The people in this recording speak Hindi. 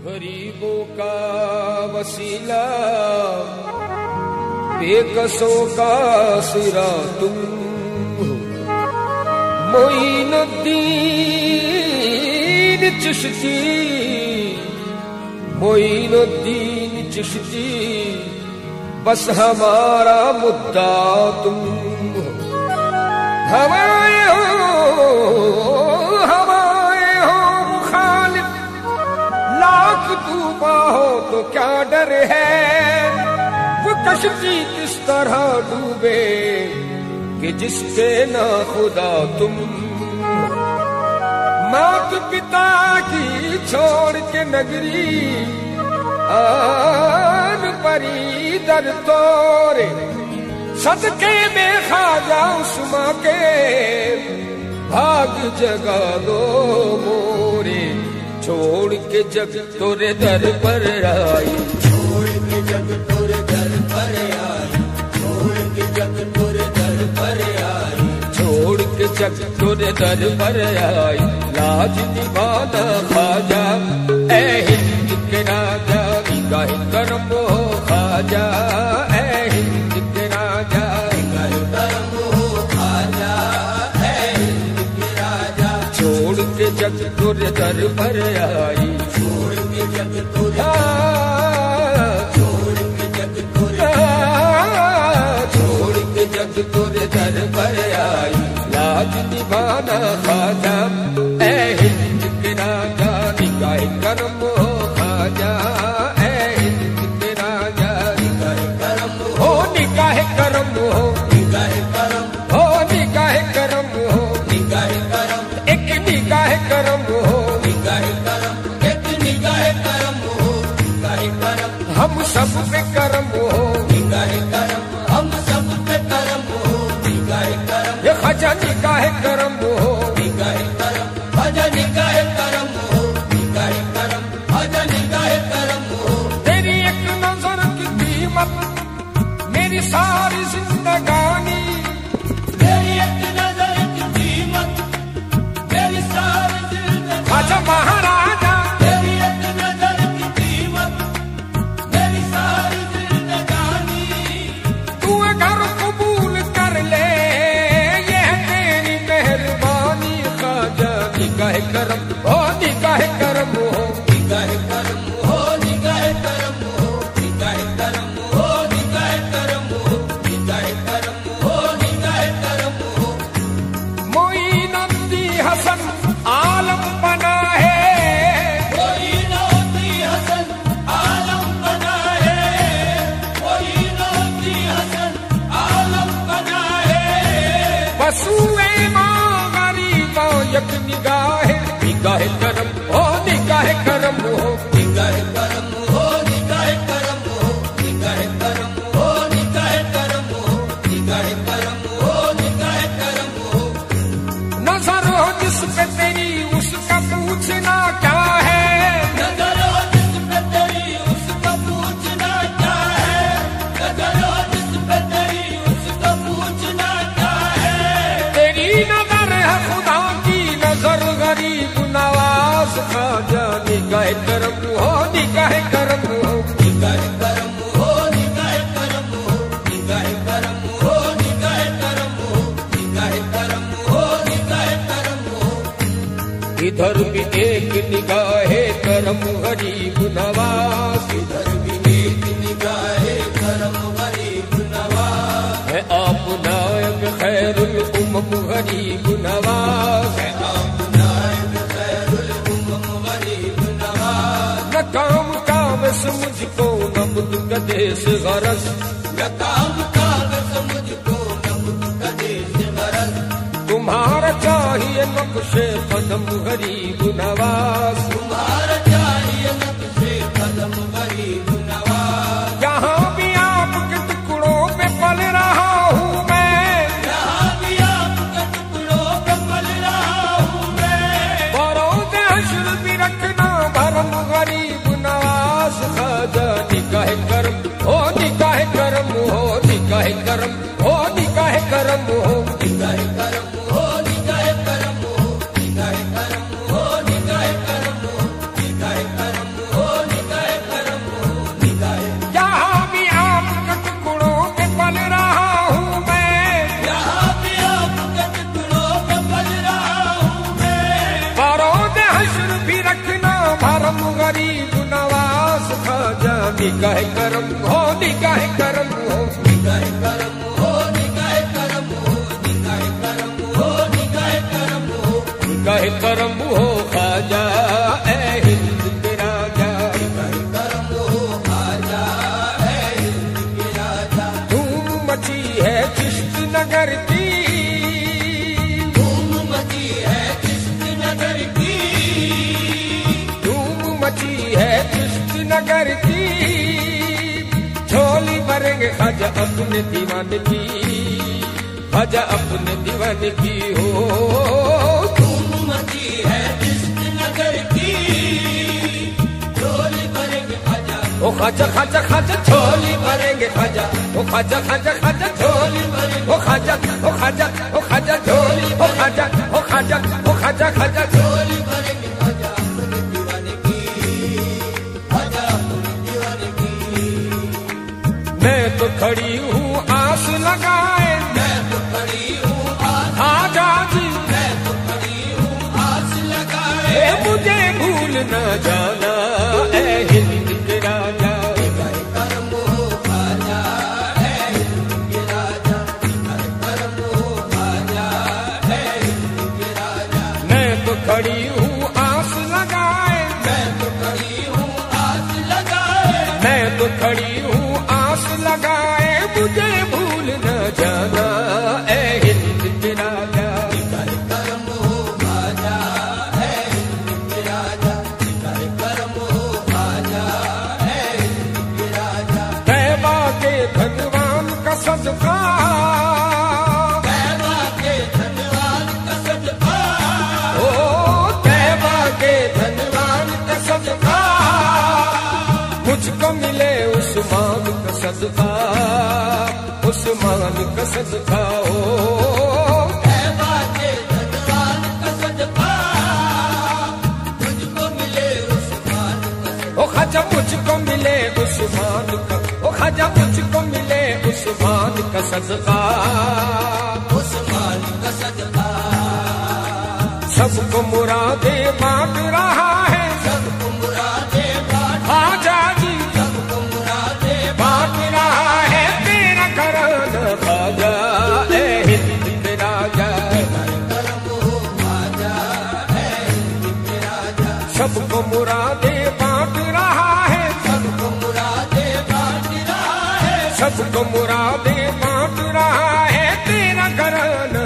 गरीबों का वसीला बेकसों का सिरा तुम हो। मोइनुद्दीन चिश्ती, मोइनुद्दीन चिश्ती, बस हमारा मुद्दा तुम हो। हवाए हो मुखालिफ, लाख तूफान हो तो क्या डर है। वो कश्ती किस तरह डूबे कि जिसके ना खुदा तुम। मात पिता की छोड़ के नगरी आन परी दर तोरे, सदके में ख्वाजा उस्मा के भाग जगा दो मोरे। छोड़ के जग तोरे दर पर आई, छोड़ के जग तोरे दर पर आई, छोड़ के जग तोरे दर पर आई, छोड़ के जग तोरे दर पर आई। लाज निभाना ख्वाजा ए हिंद के राजा, निगाह करम हो ख्वाजा ए हिंद के राजा, निगाह करम हो ख्वाजा ए हिंद के राजा। छोड़ के जग तोरे दर पर आई, छोड़ के जग तोरे, छोड़ के जग तोरे, छोड़ के जग तोरे दर पर आई। लाज निभाना ख्वाजा ए हिंद के राजा, निगाह करम हो ख्वाजा ए हिंद के राजा, निगाह करम हो निगाह करम हो, निगाह करम हो निगाह करम हो, निगाह करम, एक निगाह करम हो, निगाह करम, एक निगाह करम हो, निगाह करम, हम सब पे करम हो, निगाह करम, हम सब पे करम हो, निगाह करम, ये ख्वाजा निगाह करम हो, निगाह करम, ख्वाजा निगाह करम हो, निगाह करम, ख्वाजा निगाह करम हो। तेरी एक नजर की कीमत मेरी सारी जिंदगानी, तेरी एक नजर की कीमत मेरी सारी जिंदगानी, ख्वाजा महाराजा तेरी एक नजर की कीमत मेरी सारी जिंदगानी। तू अगर कबूल कर ले ये है तेरी मेहरबानी। ख्वाजा निगाह करम हो, निगाह करम हो, निगाह करम हो, निगाह करम हो, निगाह करम हो, निगाह करम हो, निगाह करम हो, निगाह करम हो। मोइनुद्दीन हसन आलम बना है, मोइनुद्दीन हसन आलम बना है, मोइनुद्दीन हसन आलम बना है। बसूए माँ गरीबों एक निगाह, निगाह करम हो, निगाह करम हो, निगाह करम हो, निगाह करम हो, निगाह करम हो, निगाह करम हो, निगाह करम हो, निगाह करम हो। नजर हो जिस पे तेरी उसका पूछना क्या है। नजर हो जिस पे तेरी उसका पूछना क्या है, नजर हो जिस पे तेरी उसका पूछना क्या है। तेरी नजर है खुदा की नजर गरीब नवाज। ख्वाजा निगाह करम हो, निगाह करम हो, निगाह करम हो, निगाह करम हो, निगाह करम हो, निगाह करम हो, निगाह करम हो, निगाह करम हो। इधर भी एक निगाह करम गरीब नवाज, इधर भी एक निगाह करम गरीब नवाज, है आप नायक खैरुल उम्म गरीब नवाज। है आप नायक खैरुल उम्म गरीब नवाज। न काम काम से मुझको न बुद्ध कदेश गरज, न काम काज मुझको न बुद्ध कदेश गरज। तुम्हारा चाहिए नक्शे कदम गरीब नवाज। तुम्हारा चाहिए नक्शे कदम गरीब नवाज। यहाँ भी आपके टुकड़ों पे पल रहा हूँ मैं, यहाँ भी आपके टुकड़ों पे पल रहा हूँ मैं। बरोज़ हश्र भी रखना भरम गरीब नवाज। ख्वाजा निगाह करम हो, निगाह करम हो, निगाह करम हो, निगाह करम हो, निगाह करम हो, निगाह करम हो, निगाह करम हो, निगाह करम हो। गरीब नवाज खाजा निगाह करम हो निगाह करम हो निगाह करम हो निगाह करम हो निगाह करम हो निगाह करम हो निगाह करम हो खाजा ए हिंद के राजा निगाह करम हो खाजा है हिंद के राजा धूम मची है चिश्त नगर की धूम मची है चिश्त नगर की धूम मची है चिश्त नगर की झोली भरेंगे खाजा अपने दीवाने की खाजा अपने दीवाने की हो धूम मची है चिश्त नगर की झोली भरेंगे खाजा ओ खाजा खाजा खाजा झोली भरेंगे खाजा ओ खाजा खाजा खाजा झोली भरेंगे ओ खाजा ओ खाजा ओ खाजा झोली ओ खाजा ओ खाजा ओ खाजा खाजा झोली भरेंगे खाजा अपने दीवाने की खाजा अपने दीवाने की मैं तो खड़ी हूँ आस लगाए मैं तो खड़ी हूँ खाजा जी मैं तो खड़ी हूँ आस लगाए ए मुझे भूल न जाना ए हिंद के राजा निगाह करम हो खाजा है हिंद के राजा निगाह करम हो खाजा है हिंद के राजा मैं तो खड़ी हूँ आस लगाए मैं तो खड़ी हूँ आस लगाए मैं तो खड़ी हूँ आस लगाए मुझे भूल न जाना ए हिंद के राजा निगाह करम हो खाजा है हिंद के राजा निगाह करम हो खाजा है हिंद के राजा तैबा के धनवान का सदका तैबा के धनवान का सदका ओ तैबा के धनवान का सदका मुझको मिले उस्मान का सदका उस्मान का सदका ओ तैबा के धनवान का सदका मुझको मिले उस्मान का सदका ओ खाजा मुझको मिले उस्मान का ओ खाजा मुझको मिले उस्मान का सदका उस्मान का सदका सबको मुरादे बांट रहा है सबको मुरादे बांट खाजा जी सबको मुरादे बांट रहा है तेरा घराना खाजा ए हिंद के राजा करम हो खाजा है हिंद के राजा सबको मुरादे बांट रहा है सबको मुरादे बांट रहा है सबको मुरादे बांट रहा है तेरा घराना